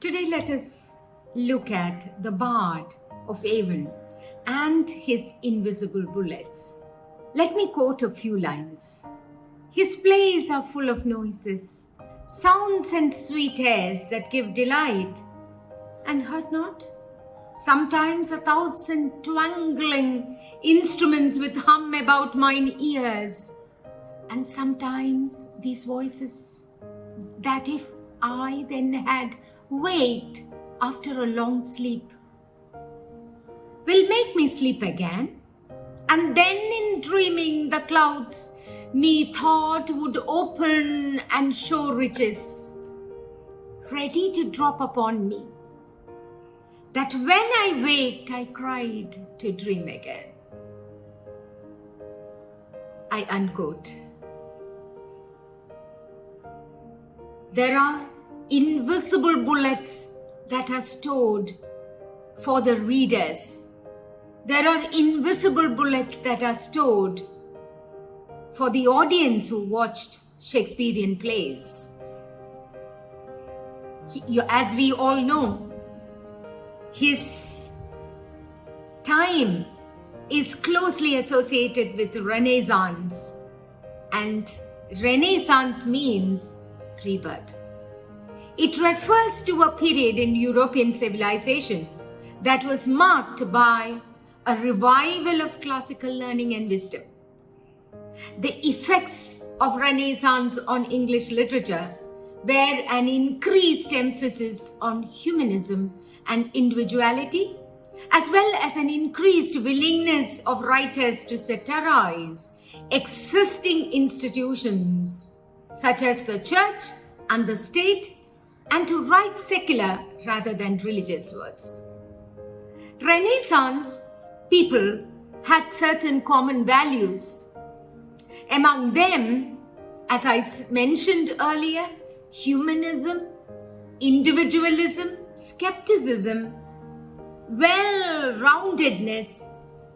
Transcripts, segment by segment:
Today let us look at the Bard of Avon and his invisible bullets. Let me quote a few lines. His plays are full of noises, sounds and sweet airs that give delight, and hurt not. Sometimes 1,000 twangling instruments with hum about mine ears, and sometimes these voices that if I then had waked after a long sleep will make me sleep again, and then in dreaming the clouds methought would open and show riches ready to drop upon me, that when I waked I cried to dream again. I unquote. There are invisible bullets that are stored for the readers. There are invisible bullets that are stored for the audience who watched Shakespearean plays. As we all know, his time is closely associated with Renaissance, and Renaissance means rebirth. It refers to a period in European civilization that was marked by a revival of classical learning and wisdom. The effects of Renaissance on English literature were an increased emphasis on humanism and individuality, as well as an increased willingness of writers to satirize existing institutions such as the church and the state, and to write secular rather than religious works. Renaissance people had certain common values. Among them, as I mentioned earlier, humanism, individualism, skepticism, well-roundedness,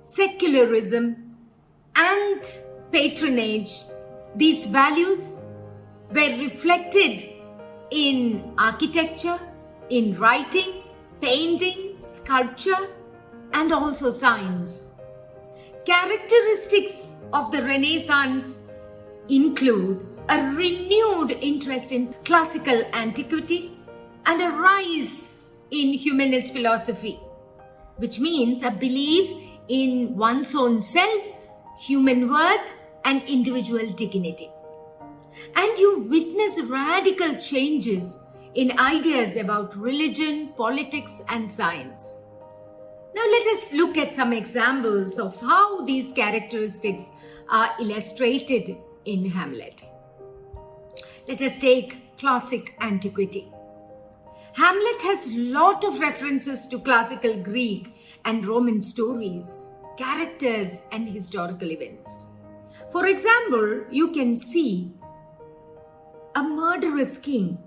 secularism, and patronage. These values were reflected in architecture, in writing, painting, sculpture, and also science. Characteristics of the Renaissance include a renewed interest in classical antiquity and a rise in humanist philosophy, which means a belief in one's own self, human worth, and individual dignity. And you witness radical changes in ideas about religion, politics, and science. Now let us look at some examples of how these characteristics are illustrated in Hamlet. Let us take classic antiquity. Hamlet has a lot of references to classical Greek and Roman stories, characters, and historical events. For example, you can see a murderous king,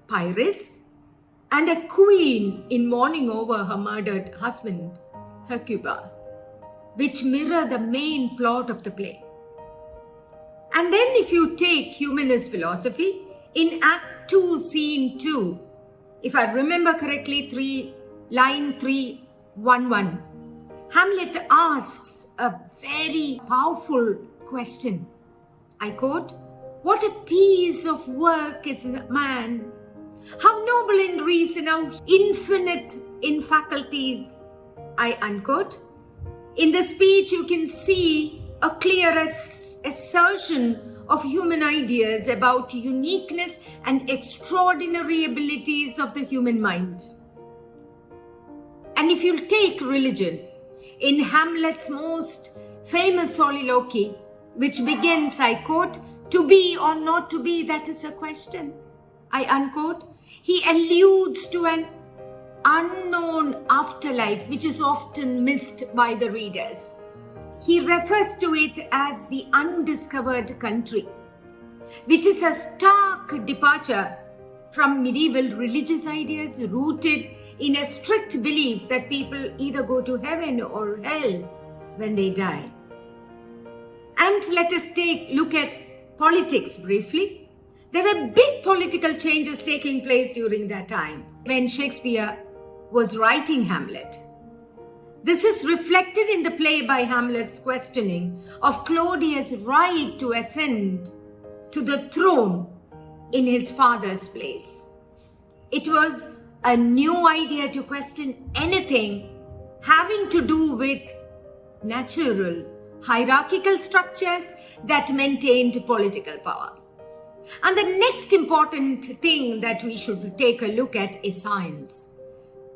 Pyrrhus, and a queen in mourning over her murdered husband, Hecuba, which mirror the main plot of the play. And then if you take humanist philosophy, in Act 2, Scene 2, if I remember correctly, line 311, Hamlet asks a very powerful question. I quote, "What a piece of work is man! How noble in reason, how infinite in faculties!" I unquote. In the speech, you can see a clear assertion of human ideas about uniqueness and extraordinary abilities of the human mind. And if you take religion, in Hamlet's most famous soliloquy, which begins, I quote, "To be or not to be, that is a question," I unquote. He alludes to an unknown afterlife, which is often missed by the readers. He refers to it as the undiscovered country, which is a stark departure from medieval religious ideas rooted in a strict belief that people either go to heaven or hell when they die. And let us look at politics briefly. There were big political changes taking place during that time when Shakespeare was writing Hamlet. This is reflected in the play by Hamlet's questioning of Claudius' right to ascend to the throne in his father's place. It was a new idea to question anything having to do with natural, hierarchical structures that maintained political power. And the next important thing that we should take a look at is science.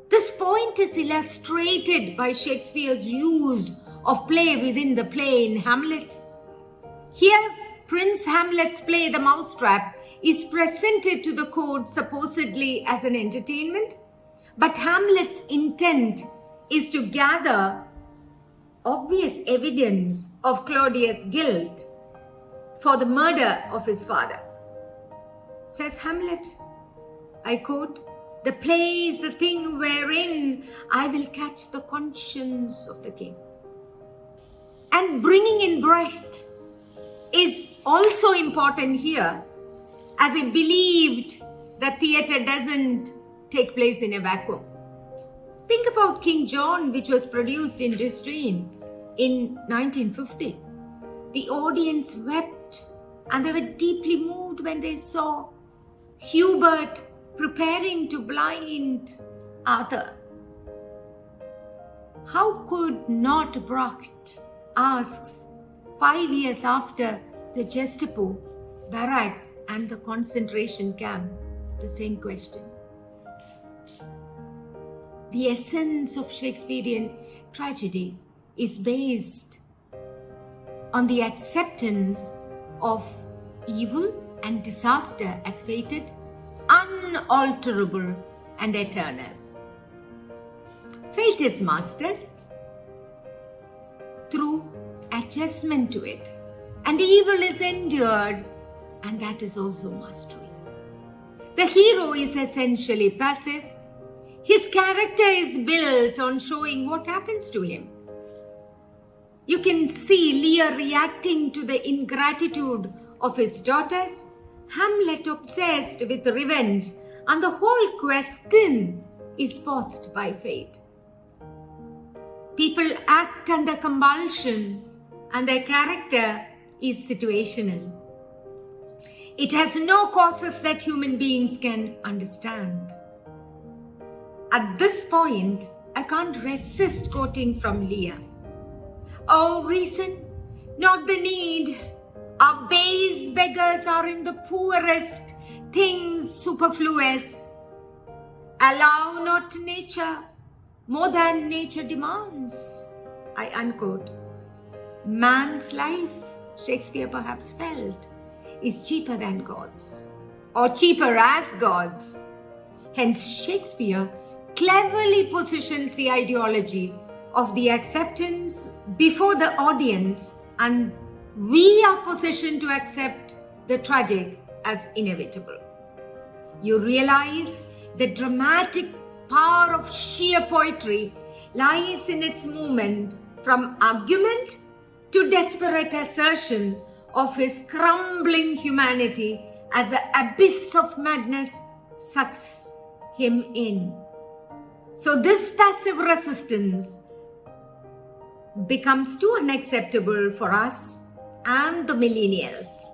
This point is illustrated by Shakespeare's use of play within the play in Hamlet. Here, Prince Hamlet's play, The Mousetrap, is presented to the court supposedly as an entertainment, but Hamlet's intent is to gather obvious evidence of Claudius' guilt for the murder of his father. Says Hamlet, I quote, "The play is the thing wherein I will catch the conscience of the king." And bringing in breath is also important here, as I believed that theatre doesn't take place in a vacuum. Think about King John, which was produced in Distreen in 1950. The audience wept and they were deeply moved when they saw Hubert preparing to blind Arthur. How could not Bracht asks 5 years after the Gestapo, barracks and the concentration camp the same question? The essence of Shakespearean tragedy is based on the acceptance of evil and disaster as fated, unalterable and eternal. Fate is mastered through adjustment to it, and evil is endured, and that is also mastery. The hero is essentially passive. His character is built on showing what happens to him. You can see Lear reacting to the ingratitude of his daughters, Hamlet obsessed with revenge, and the whole question is posed by fate. People act under compulsion, and their character is situational. It has no causes that human beings can understand. At this point, I can't resist quoting from Lear. Oh, reason, not the need. Our base beggars are in the poorest things superfluous. Allow not nature more than nature demands. I unquote. Man's life, Shakespeare perhaps felt, is cheaper than God's, or cheaper as God's. Hence, Shakespeare cleverly positions the ideology of the acceptance before the audience, and we are positioned to accept the tragic as inevitable. You realize the dramatic power of sheer poetry lies in its movement from argument to desperate assertion of his crumbling humanity as the abyss of madness sucks him in. So this passive resistance becomes too unacceptable for us and the millennials.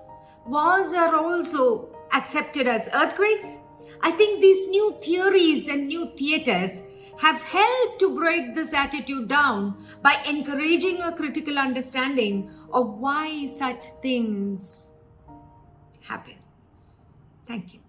Wars are also accepted as earthquakes. I think these new theories and new theatres have helped to break this attitude down by encouraging a critical understanding of why such things happen. Thank you.